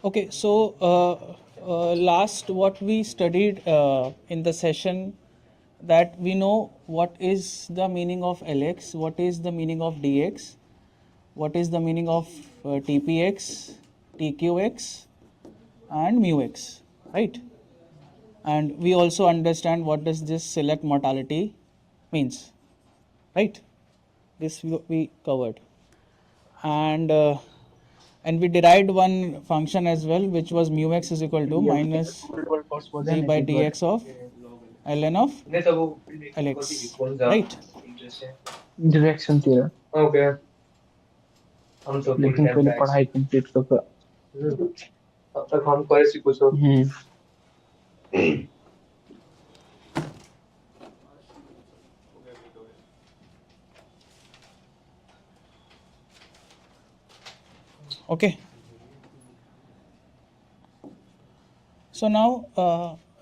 Okay, so last what we studied in the session, that we know what is the meaning of Lx, what is the meaning of dx, what is the meaning of tpx, tqx, and mux, right? And we also understand what does this select mortality means, right? This we covered, and and we derived one function as well, which was mu x is equal to minus d by dx of ln of lx, right? Direction तेरा लेकिन पहले पढ़ाई complete कर तब तक हम कैसे कुछ Okay, so now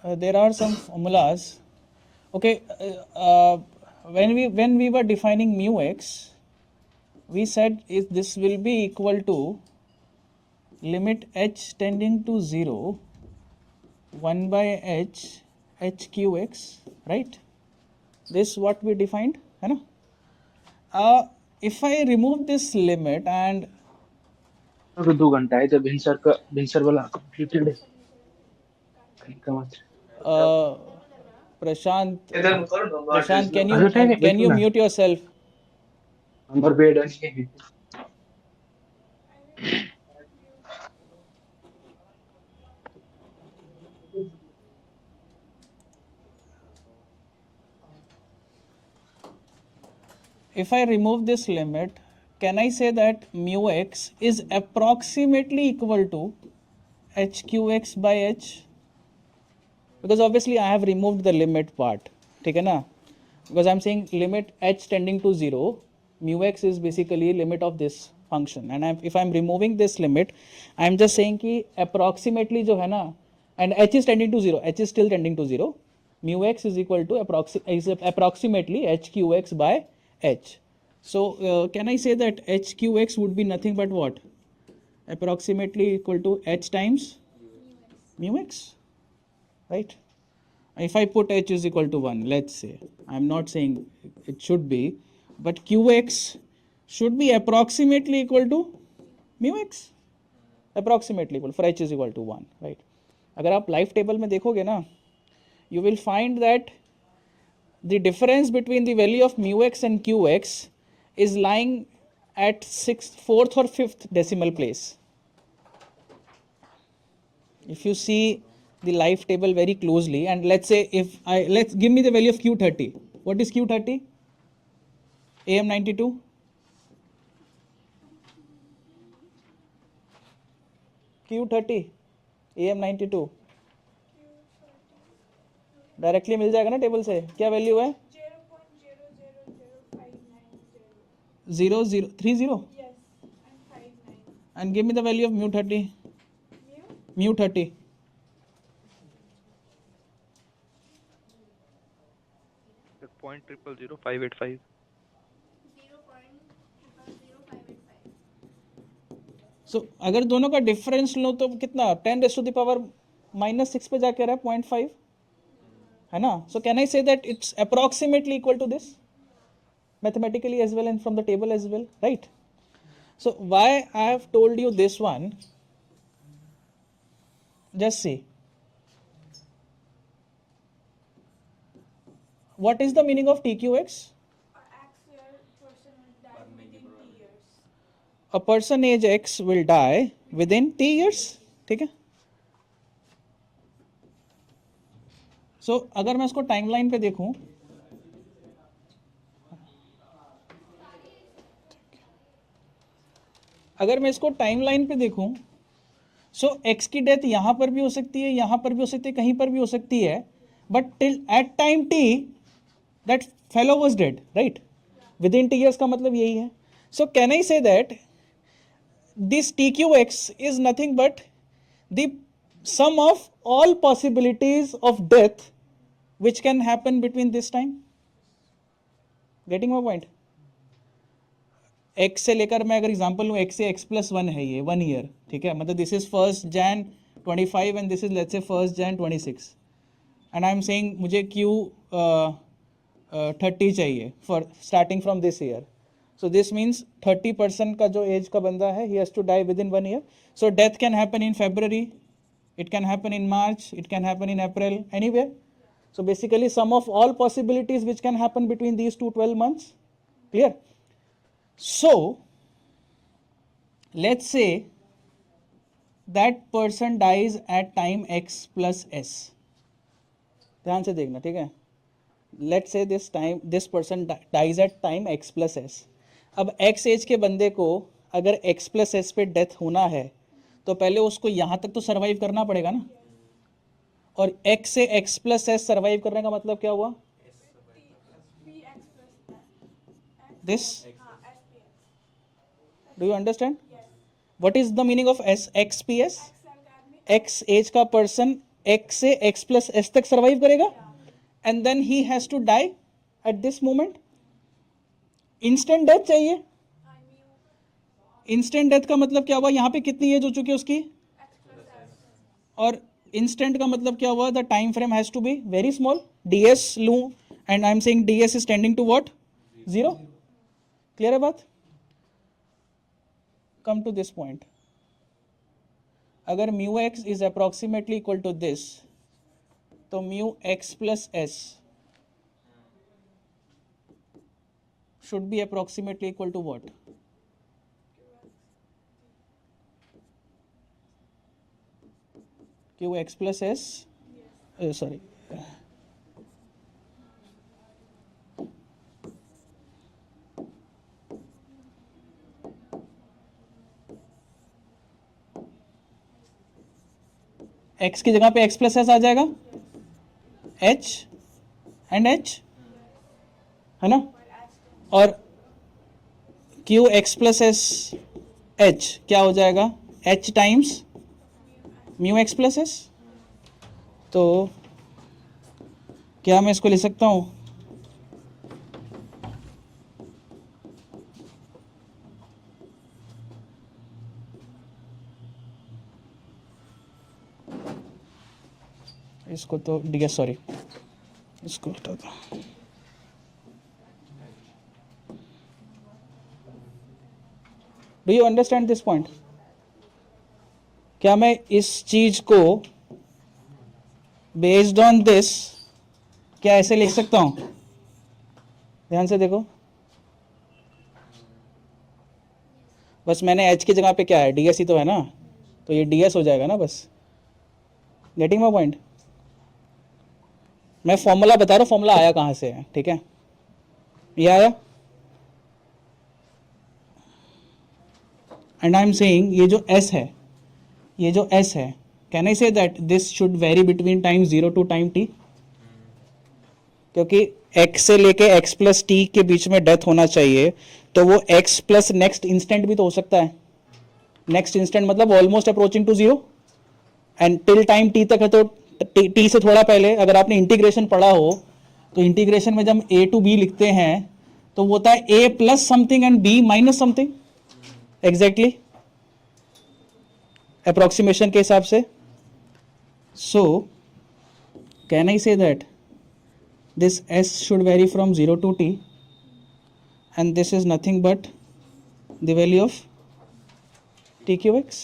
there are some formulas. Okay, when we were defining mu x, we said is this will be equal to limit h tending to 0 1 by h hqx, right? This what we defined, है ना? If I remove this limit and तो 2 घंटा है जब भिनसर वाला completed है मत uh, Prashant, Prashant, अरे टाइम can देखो you ना mute yourself? नंबर बेड है If I remove this limit, can I say that mu x is approximately equal to hqx by h? Because obviously I have removed the limit part, ठीक है ना? Because I'm saying limit h tending to 0, mu x is basically limit of this function, and if I'm removing this limit, I'm just saying कि approximately जो है ना, and h is tending to 0, h is still tending to 0, mu x is equal to approximately hqx by h. So can I say that hqx would be nothing but what? Approximately equal to h times mu x, right? If I put h is equal to 1, let's say, I'm not saying it should be, but qx should be approximately equal to mu x, approximately equal, for h is equal to 1, right? अगर आप life table में देखोगे ना, you will find that the difference between the value of mu x and qx is lying at 6th, 4th or 5th decimal place. If you see the life table very closely, and let's say if let's give me the value of q30. What is q30? am92, q30 am92 directly मिल जाएगा ना table से. क्या value है? 0030. And give me the value of mu30. Mu30. Point triple zero 585. So अगर दोनों का difference लो तो कितना 10⁻⁻6 पे जाके रहा है 0.5, है ना? So can I say that it's approximately equal to this mathematically as well and from the table as well, right? So why I have told you this one, just see. What is the meaning of TQX? A person age X will die within T years, ठीक है? So अगर मैं इसको timeline पे देखूं, अगर मैं इसको टाइमलाइन पे देखूं, सो एक्स की डेथ यहां पर भी हो सकती है, यहां पर भी हो सकती है, कहीं पर भी हो सकती है, but till at time t that fellow was dead, right? Within t years का मतलब यही है. So can I say that this TQX is nothing but the sum of all possibilities of death which can happen between this time? Getting my point? x से लेकर मैं अगर example लूँ x से x+1 है ये 1 ईयर, ठीक है, मतलब this is 1 Jan 25 and this is let's say 1 Jan 26 and I am saying मुझे Q 30 चाहिए for starting from this year. So this means 30% का जो एज का बंदा है he has to die within 1 year. So death can happen in February, it can happen in March, it can happen in April, anywhere. So basically sum of all possibilities which can happen between these 12 months. Clear? So let's say that person dies at time x plus s. ध्यान से देखना, ठीक है. Let's say this person dies at time x plus s. अब x age के बंदे को अगर x प्लस एस पे डेथ होना है तो पहले उसको यहाँ तक तो सर्वाइव करना पड़ेगा ना, और x से x प्लस एस सर्वाइव करने का मतलब क्या हुआ? This, do you understand what is the meaning of s x p s? x age का पर्सन x से x प्लस एस तक सर्वाइव करेगा and then he has to die at this moment. Instant death चाहिए. Instant death का मतलब क्या हुआ? यहाँ पे कितनी एज हो चुकी है उसकी, और इंस्टेंट का मतलब क्या हुआ? The time frame has to be very small. ds लूं and I am saying ds is tending to what? 0. Clear है बात? Come to this point. अगर mu x is approximately equal to this, तो mu x plus s should be approximately equal to what? Qx plus s, sorry. x की जगह पे x plus S आ जाएगा, h and h, है ना, और Q x plus S H क्या हो जाएगा? h times mu x plus S. तो क्या मैं इसको लिख सकता हूँ? इसको तो ds, सॉरी, इसको हटा दो. Do you understand this point? क्या मैं इस चीज को बेस्ड ऑन दिस क्या ऐसे लिख सकता हूं? ध्यान से देखो, बस मैंने h की जगह पे क्या है? ds ही तो है ना, तो ये ds हो जाएगा ना बस. Getting my point? मैं फॉर्मूला बता रहा हूं, फॉर्मूला आया कहां से है, ठीक है, ये आया. एंड आई एम सेइंग ये जो s है, ये जो s है, can I say that this should vary between time 0 to time t? क्योंकि x से लेके x प्लस टी के बीच में डेथ होना चाहिए, तो वो x प्लस नेक्स्ट इंस्टेंट भी तो हो सकता है. नेक्स्ट इंस्टेंट मतलब almost approaching to 0 and till time t तक है, तो t से थोड़ा पहले. अगर आपने इंटीग्रेशन पढ़ा हो तो इंटीग्रेशन में जब a टू b लिखते हैं तो वो होता है a plus something and b minus something. Exactly approximation के हिसाब से. So can I say that this s should vary from 0 to t and this is nothing but the value of tqx.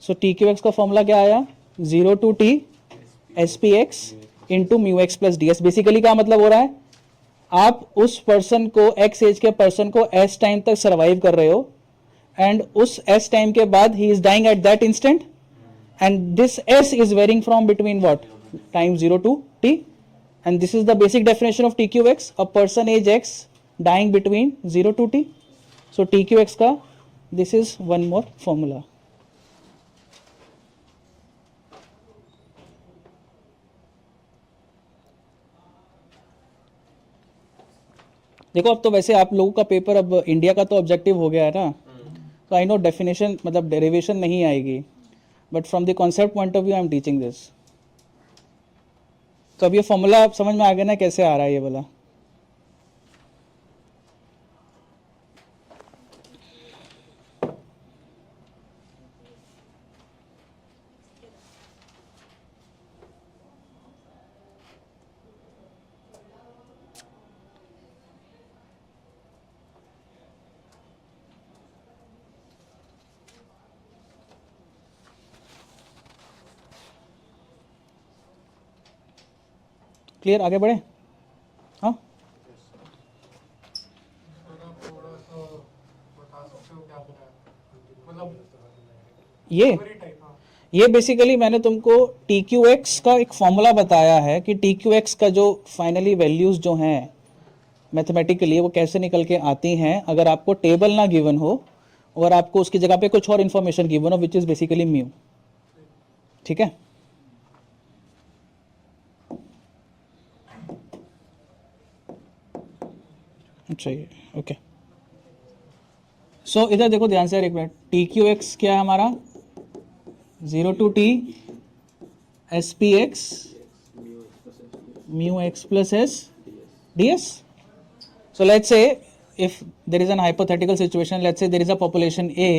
So tqx का formula क्या आया? 0 to t spx into mu x plus ds. Basically क्या मतलब हो रहा है? आप उस पर्सन को, x एज के पर्सन को s टाइम तक सर्वाइव कर रहे हो एंड उस s टाइम के बाद ही is dying at that instant and this s is varying from between what? Time 0 to t and this is the basic definition of tqx. A person age x dying between 0 to t. So tqx का this is one more formula. देखो, अब तो वैसे आप लोगों का paper, अब India का तो ऑब्जेक्टिव हो गया है ना, तो आई नो डेफिनेशन मतलब डेरिवेशन नहीं आएगी, but from the concept point of view I am teaching this. तो अब ये फॉर्मूला समझ में आ गया ना कैसे आ रहा है ये वाला? क्लियर, आगे बढ़े। हाँ थोड़ा सा बता सकते हो क्या बताया, मतलब ये टाइप। हाँ ये बेसिकली मैंने तुमको टी क्यू एक्स का एक फॉर्मूला बताया है कि टी क्यू एक्स का जो फाइनली वैल्यूज जो हैं मैथमेटिकली वो कैसे निकल के आती हैं अगर आपको टेबल ना गिवन हो और आपको उसकी जगह पे कुछ और इन्फॉर्मेशन गिवन हो विच इज बेसिकली म्यू। ठीक है, अच्छा ये ओके। सो इधर देखो ध्यान से यार एक मिनट, टी क्यू एक्स क्या है हमारा, 0 to t S P x mu x plus S D S. So let's say if there is an hypothetical situation, let's say there is a population A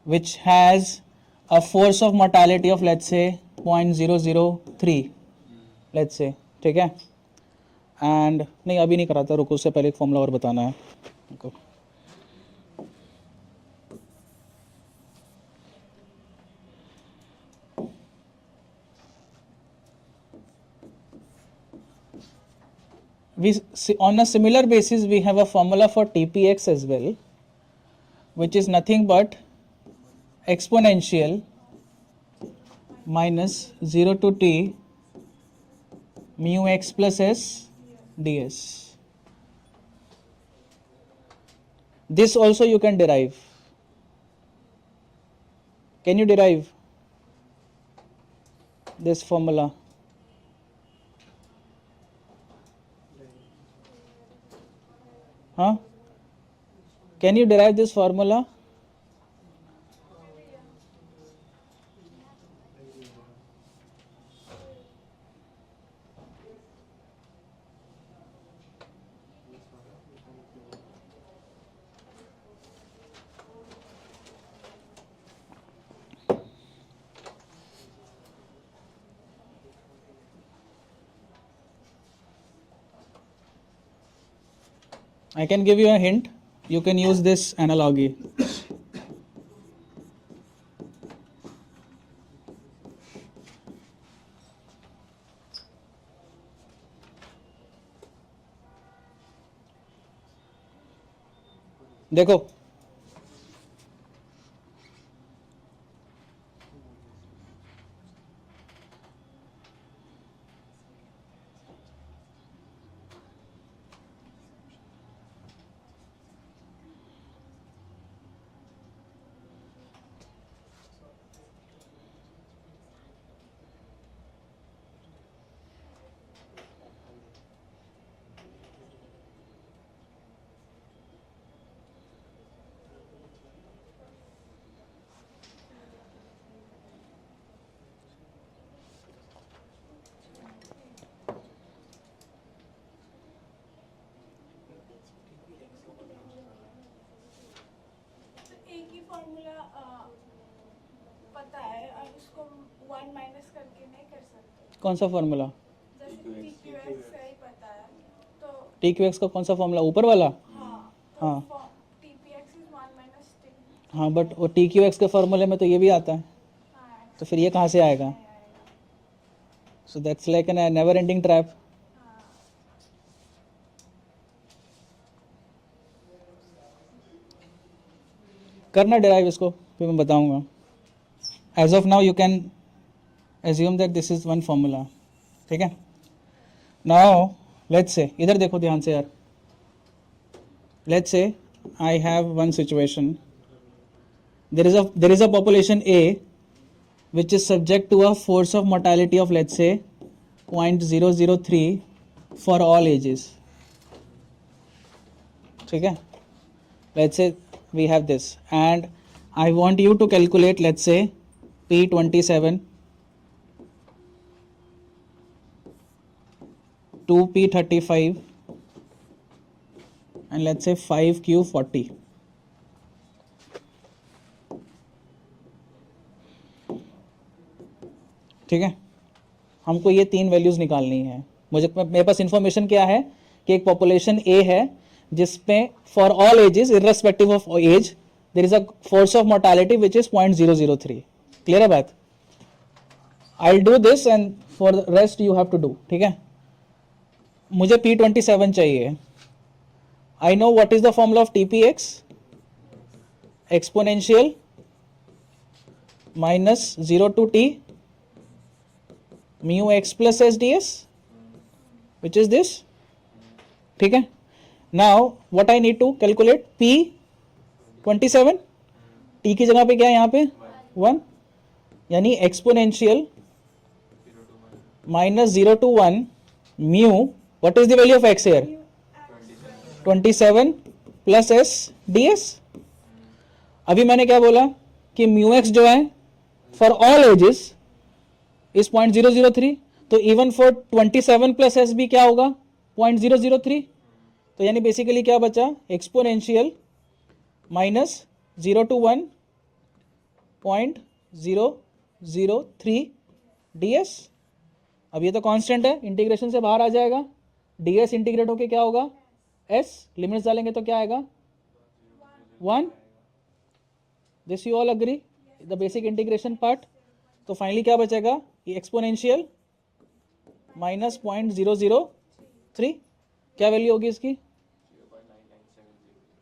which has a force of mortality of let's say 0.003, let's say, ठीक है। And नहीं अभी नहीं कराता, रुको उससे पहले एक फॉर्मूला और बताना है रुको। We on a similar basis we have a formula for TPX as well, which is nothing but exponential minus 0 to t mu x plus s ds. This also you can derive. Can you derive this formula? Huh? Can you derive this formula? I can give you a hint. You can use this analogy. देखो एक ही formula पता है और उसको 1 minus करके नहीं कर सकते, कौन सा फॉर्मूला, जैसे टी क्यू एक्स ही पता है तो टी क्यू एक्स का कौन सा फॉर्मूला, ऊपर वाला। हाँ हाँ T P x is 1 minus T. हाँ बट वो टी क्यू एक्स के फॉर्मूले में तो ये भी आता है, हाँ तो फिर ये कहाँ से आएगा। So that's like an never ending trap. करना डिराइव इसको, फिर मैं बताऊंगा। As of now you can assume that this is one formula, ठीक है। नाउ लेट्स से, इधर देखो ध्यान से यार, let's say I have one situation, there is a population A which is subject to a force of mortality of let's say 0.003 for all ages, ठीक है। let's say we have this and I want you to calculate let's say P27 2P35 and let's say 5Q40, ठीक है। हमको ये तीन values निकालनी है। मेरे पास इंफॉर्मेशन क्या है कि एक पॉपुलेशन ए है जिसमें for all ages irrespective of age there is a force of mortality which is 0.003। Clear है बात। I will do this and for the rest you have to do, ठीक है। मुझे P27 चाहिए. I know what is the formula of TPX, exponential minus 0 to t mu x plus s ds, which is this. ठीक है. Now what I need to calculate P27, t की जगह पे क्या है यहाँ पे 1, यानी exponential minus 0 to 1 mu, what is the value of x here? 27 plus s ds. अभी मैंने क्या बोला कि म्यू एक्स जो है फॉर ऑल एजेस इज 0.003, तो इवन फॉर 27 प्लस एस भी क्या होगा 0.003. तो यानी बेसिकली क्या बचा, एक्सपोनेंशियल माइनस 0 to 1 0.003 ds. अब ये तो कांस्टेंट है, इंटीग्रेशन से बाहर आ जाएगा, ds इंटीग्रेट होके क्या होगा s, लिमिट्स डालेंगे तो क्या आएगा 1. This you all agree, the basic integration part. तो फाइनली क्या बचेगा, ये एक्सपोनेंशियल माइनस 0.003, क्या वैल्यू होगी इसकी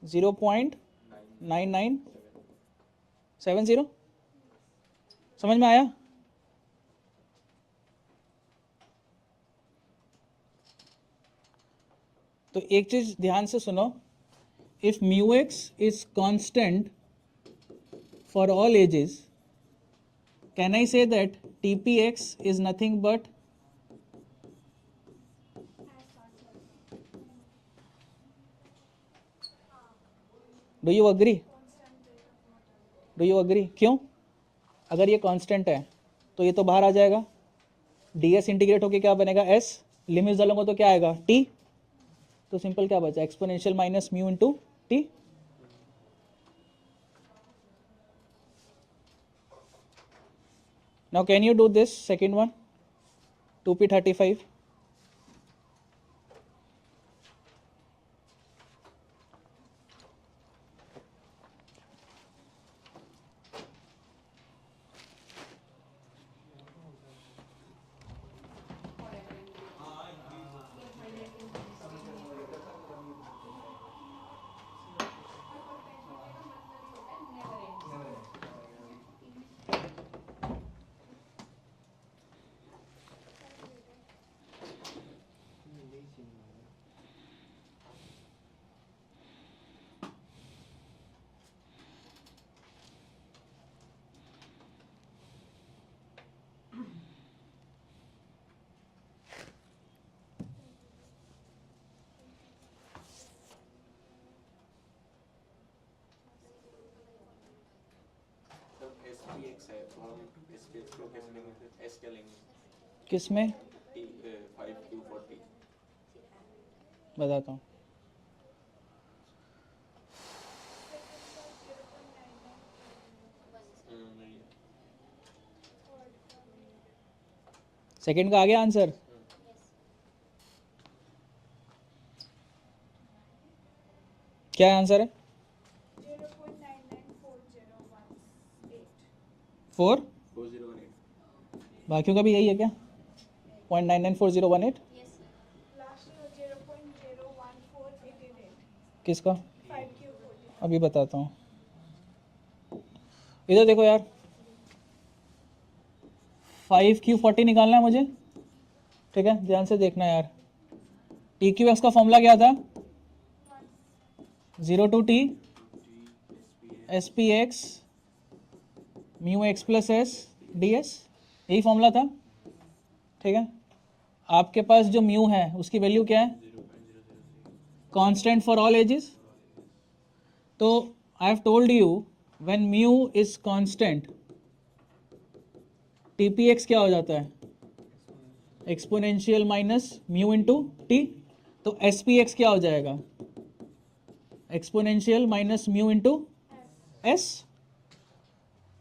0.9970. समझ में आया. तो एक चीज ध्यान से सुनो, if mu x is constant for all ages, can I say that TPX is nothing but do you agree? क्यों, अगर ये कांस्टेंट है तो ये तो बाहर आ जाएगा, ds इंटीग्रेट होके क्या बनेगा s, लिमिट डालूंगा तो क्या आएगा t. तो सिंपल क्या बचा, exponential minus mu into t. Now can you do this second one, 2p35? SPX है तो हम SPX को कैसे लेंगे, S क्या लेंगे, किसमें 5Q40 बताता हूँ. सेकंड का आ गया आंसर. क्या आंसर है 4, 4018 बाकियों का भी यही है क्या 0.994018. किसका, अभी बताता हूँ. इधर देखो यार, 5Q40 निकालना है मुझे, ठीक है, ध्यान से देखना यार. TQX का फॉर्मूला क्या था, 0 to t SPX mu x plus S ds, यही फॉर्मूला था. ठीक है, आपके पास जो म्यू है उसकी वैल्यू क्या है, कांस्टेंट फॉर ऑल एजेस. तो I have told you when mu is constant TPX क्या हो जाता है, exponential minus mu into t. तो SPX क्या हो जाएगा, exponential minus mu into s.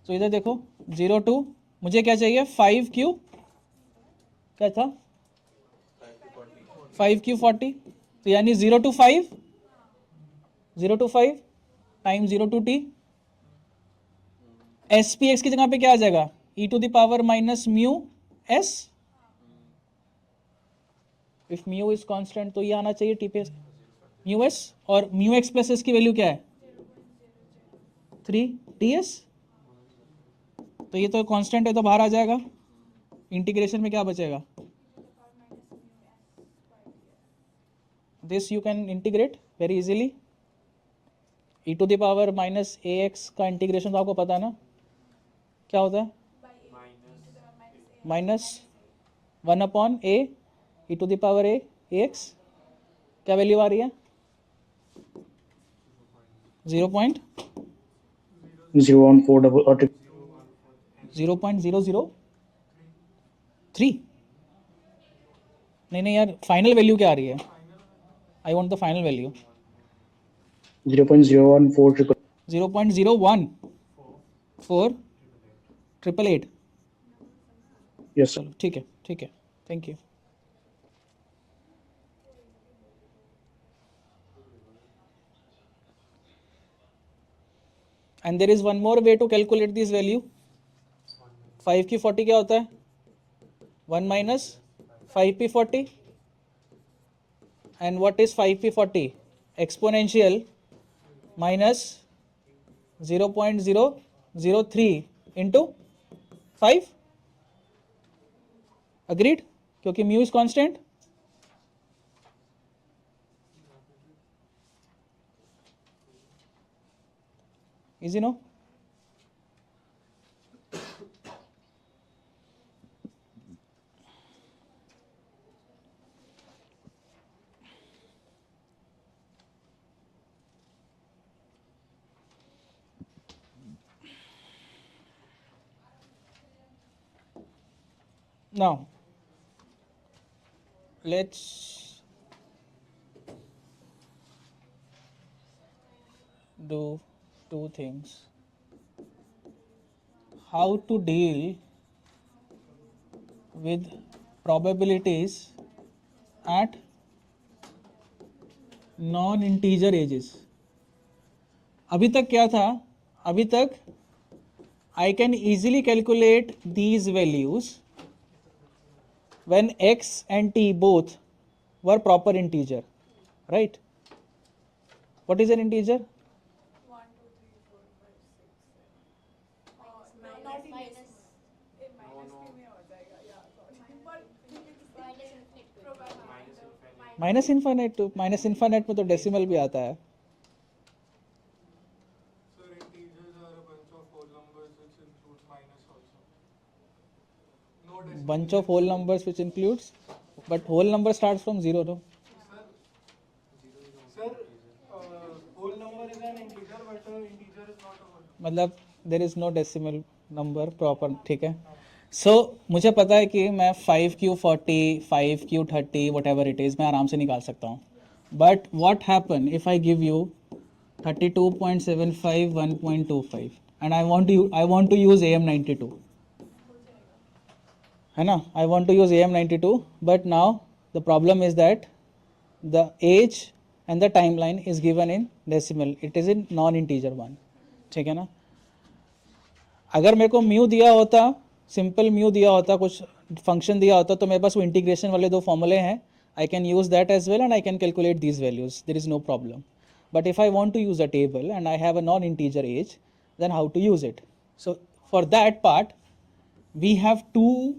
तो इधर देखो 0 to, मुझे क्या चाहिए 5Q, क्या था 5Q40. तो यानी 0 to 5 time 0 to t. SPX की जगह पे क्या आ जाएगा, e to the power minus mu s. If mu is constant तो ये आना चाहिए टी पे म्यू एस, और म्यू एक्स प्लस एस की वैल्यू क्या है 3 टी एस, तो ये तो कांस्टेंट है तो बाहर आ जाएगा, इंटीग्रेशन में क्या बचेगा, this you can integrate very easily, e to the power minus a x का इंटीग्रेशन तो आपको पता है ना क्या होता है, minus 1 upon a e to the power a x, क्या वैल्यू आ रही है 0.003, नहीं यार, फाइनल वैल्यू क्या आ रही है, I want the final value 0.014 0.014 yes चलो ठीक है thank you. And there is one more way to calculate this value. 5 की 40 क्या होता है 1 minus 5p40, and what is 5p40 exponential minus 0.003 into 5. Agreed? क्योंकि mu is constant. Easy, no? Now, let's do two things. How to deal with probabilities at non-integer ages. अभी तक क्या था, अभी तक I can easily calculate these values when x and t both were proper integer, right? What is an integer? 1, 2, 3, 4, 5, 6, 7. Not in this. In minus में हो जाएगा, yeah, sorry. But minus infinite में तो डेसिमल भी आता है. Sir, integers are a bunch of whole numbers which include minus also. No decimal. Bunch of whole numbers which includes, but whole number starts from 0, no? Sir, whole number is an integer, but integer is not a whole number. मतलब there is no decimal number proper, ठीक है. So मुझे पता है कि मैं 5q40 5q30 whatever it is मैं आराम से निकाल सकता हूँ. But what happen if I give you 32.75 1.25 and I want to use AM92, है ना, I want to use AM92, but now the problem is that the age and the timeline is given in decimal, it is in non-integer one, ठीक है ना. अगर मेरे को mu दिया होता, सिंपल म्यू दिया होता, कुछ फंक्शन दिया होता, तो मेरे पास वो इंटीग्रेशन वाले दो फॉर्मूले हैं, I can use that as well and I can calculate these values, there is no problem. But if I want to use a table and I have a non integer age, then how to use it. So for that part we have to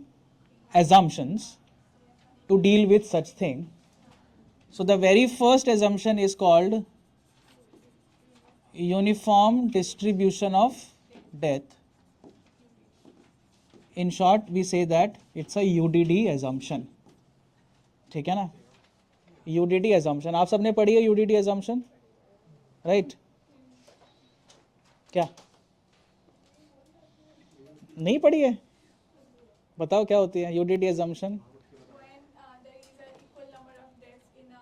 assumptions to deal with such thing. So the very first assumption is called uniform distribution of death. In short, we say that it's a UDD assumption. ठीक है ना, UDD assumption आप सबने पढ़ी है UDD assumption, right? क्या नहीं पढ़ी है, बताओ क्या होती है UDD assumption. when there is an equal number of deaths in a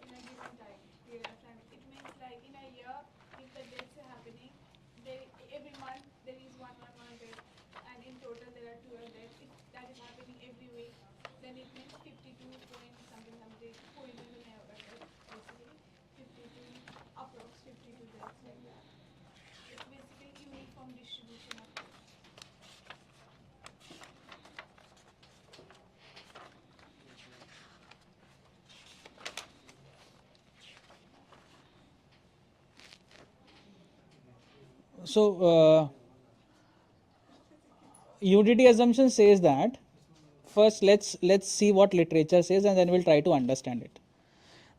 given time period of time. It means like in a year, if the deaths are happening, every month there is one death, and in total there are 12 deaths. If that is happening every week, then it means 52 point something कोई भी नहीं होगा death. Basically 52 approx 52 deaths like that. It's basically uniform distribution of deaths. So UDT assumption says that, first let's see what literature says and then we'll try to understand it.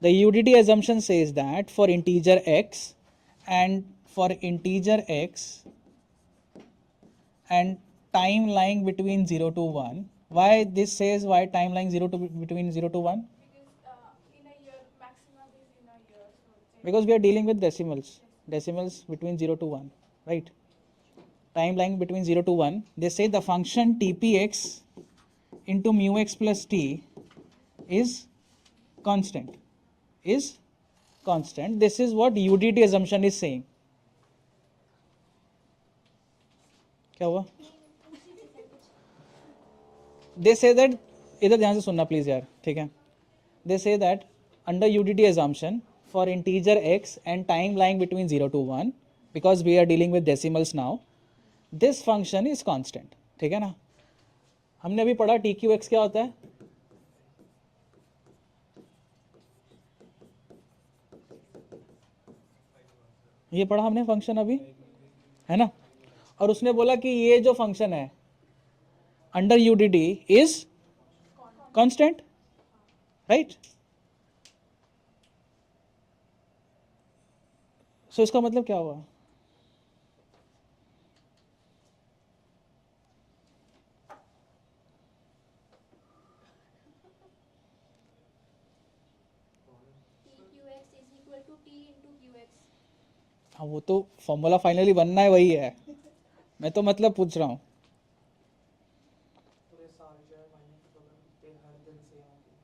The UDT assumption says that for integer x and time lying between 0 to 1. Why this says why time lying between 0 to 1? Because in a year, maximum is in a year. So it's Because we are dealing with decimals between 0 to 1, right? Time lying between 0 to 1. They say the function tpx into mu x plus t is constant. This is what UDT assumption is saying. क्या हुआ? They say that, इधर ध्यान से सुनना please यार, ठीक है? They say that under UDT assumption for integer x and time lying between 0 to 1, because we are dealing with decimals now, this function is constant. ठीक है ना? हमने अभी पढ़ा TQX क्या होता है? ये पढ़ा हमने फंक्शन अभी, है ना? और उसने बोला कि ये जो फंक्शन है under UDT is constant, right? So इसका मतलब क्या हुआ? TQX is equal to T into QX. हाँ, वो तो फॉर्मूला फाइनली बनना है, वही है. मैं तो मतलब पूछ रहा हूँ. पूरे साल जो है महीने की प्रोग्राम पे हर दिन सेम होगी.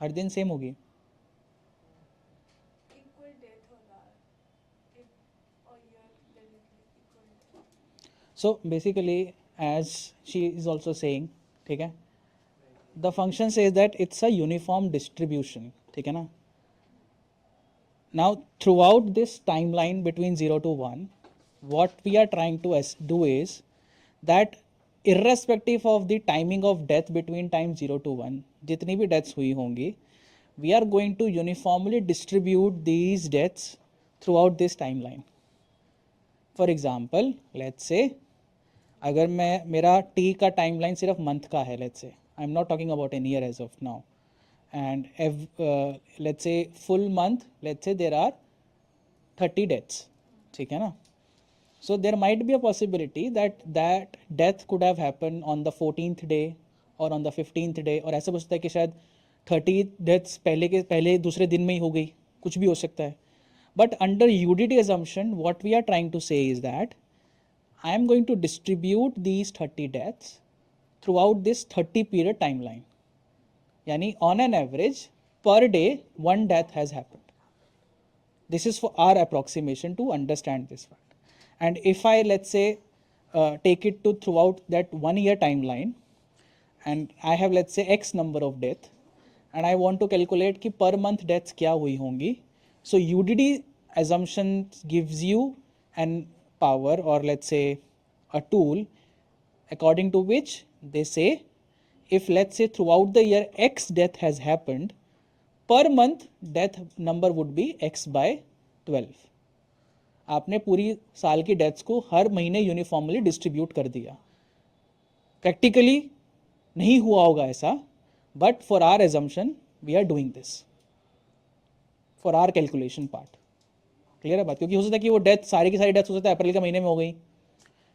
हर दिन सेम होगी. equal death होगा. If a year there will be equal death. So basically, as she is also saying, ठीक है, the function says that it's a uniform distribution, ठीक है ना? Now throughout this timeline between 0 to 1, what we are trying to do is that irrespective of the timing of death between time 0 to 1, जितनी भी deaths हुई होंगी, we are going to uniformly distribute these deaths throughout this timeline. For example, let's say अगर मैं मेरा T का timeline सिर्फ month का है, let's say I am not talking about an year age of now, and let's say full month, let's say there are 30 deaths, ठीक है ना? So there might be a possibility that death could have happened on the 14th day or on the 15th day, और ऐसा हो सकता है कि शायद 30 deaths पहले दूसरे दिन में ही हो गई, कुछ भी हो सकता है. But under UDT assumption, what we are trying to say is that I am going to distribute these 30 deaths throughout this 30 period timeline. Yani on an average, per day, one death has happened. This is for our approximation to understand this fact. And if I, let's say, take it to throughout that 1 year timeline, and I have, let's say, X number of death, and I want to calculate कि per month deaths क्या हुई होंगी. So UDT assumption gives you an power, or let's say a tool, according to which they say if, let's say, throughout the year X death has happened, per month death number would be X by 12. आपने पूरी साल की deaths को हर महीने uniformly distribute कर दिया. Practically नहीं हुआ होगा ऐसा, but for our assumption we are doing this for our calculation part. Clear है बात? क्योंकि हो सकता है कि वो डेथ सारी की सारी डेथ हो सकता है अप्रैल के महीने में हो गई,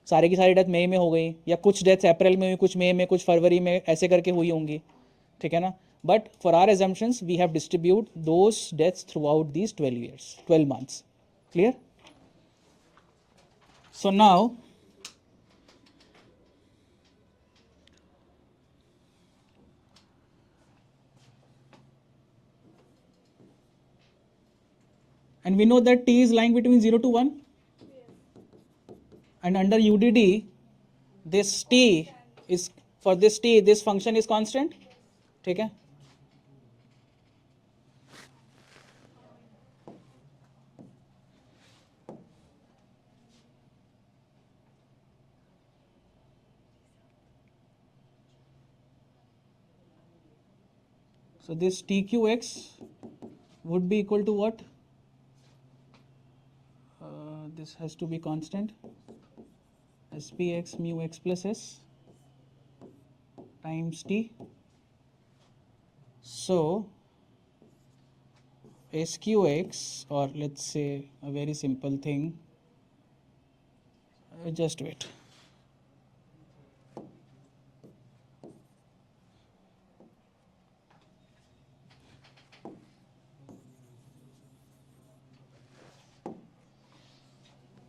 सारी की सारी डेथ मई में हो गई, या कुछ डेथ्स अप्रैल में हुई, कुछ मई में, कुछ फरवरी में, ऐसे करके हुई होंगी, ठीक है ना? But for our assumptions we have distribute those deaths throughout these 12 months. Clear? So now and we know that T is lying between 0 to 1, and under UDT this T is, for this T this function is constant, ठीक है? So this TQX would be equal to what? this has to be constant. SPX mu x plus s times t. So SQX, or let's say a very simple thing, just wait.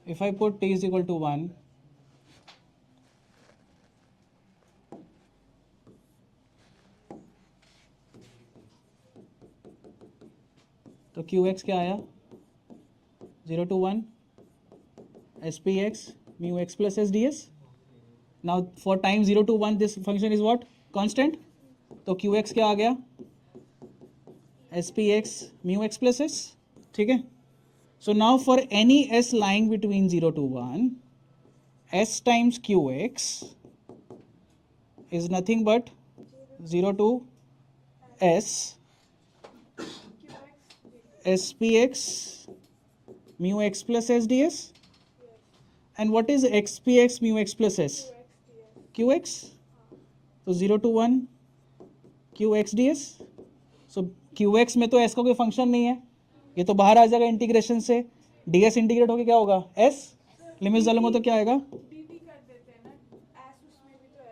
If I put t is equal to 1, तो QX क्या आया? 0 to 1 SPX mu x plus s ds. Now for time 0 to 1 this function is what? Constant. तो QX क्या आ गया? SPX mu x plus s. ठीक है? So now for any s lying between 0 to 1, s times QX is nothing but 0 to s SPX mu x plus s ds. And what is XPX mu x plus s? QX. So 0 to 1 QX ds. So QX में तो s का कोई function नहीं है, ये तो बाहर आ जाएगा इंटीग्रेशन से. ds इंटीग्रेट होके क्या होगा? s. लिमिट्स डालूंगा तो क्या आएगा? dt कर देते हैं ना, s उसमें भी तो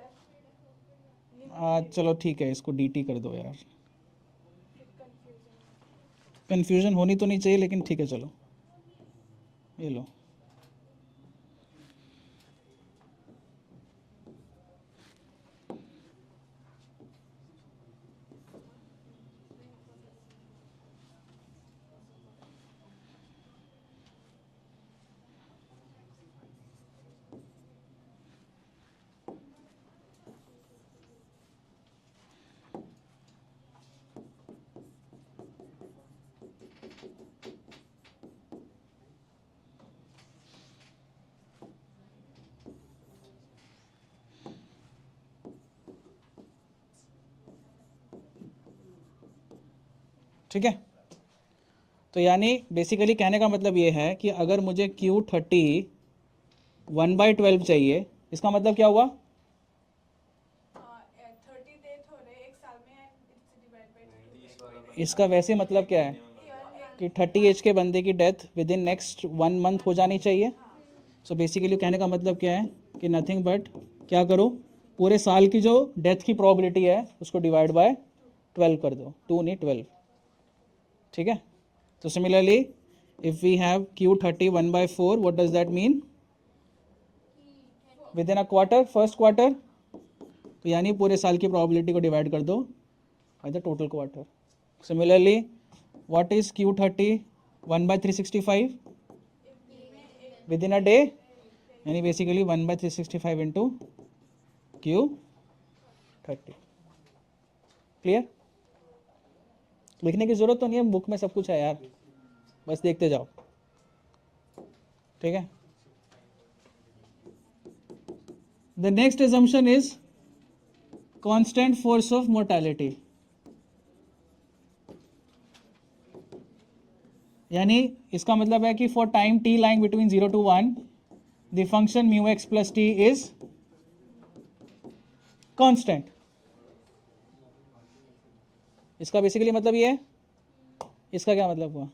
है. चलो ठीक है, इसको dt कर दो यार. कंफ्यूजन होनी तो नहीं चाहिए, लेकिन ठीक है चलो, ये लो. ठीक है. तो यानी बेसिकली कहने का मतलब ये है कि अगर मुझे Q30 1/12 चाहिए, इसका मतलब क्या हुआ? 30 डेट हो रहे एक साल में एंड इट्स डिवाइड बाय 2. इसका वैसे मतलब क्या है कि 30 एज के बंदे की death with in next 1 month हो जानी चाहिए. सो बेसिकली कहने का मतलब क्या है कि नथिंग बट क्या करो, पूरे साल की जो डेथ की प्रोबेबिलिटी है उसको डिवाइड बाय 12 कर दो. 2 नहीं 12. ठीक है. तो similarly if we have Q30 1/4, what does that mean? Within a quarter, first quarter. तो यानी पूरे साल की प्रोबेबिलिटी को डिवाइड कर दो by the total quarter. Similarly what is Q30 1/365? With in a day, यानी बेसिकली 1/365 इंटू Q30. क्लियर? लिखने की जरूरत तो नहीं है, बुक में सब कुछ है यार, बस देखते जाओ. ठीक है. The next assumption is constant force of mortality. यानी इसका मतलब है कि for time t lying between 0 to 1 the function mu x plus t is constant. इसका बेसिकली मतलब ये है. इसका क्या मतलब हुआ?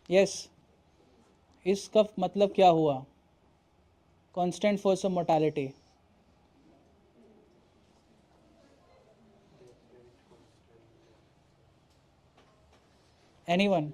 यस, इसका मतलब क्या हुआ? Constant force of mortality. Anyone?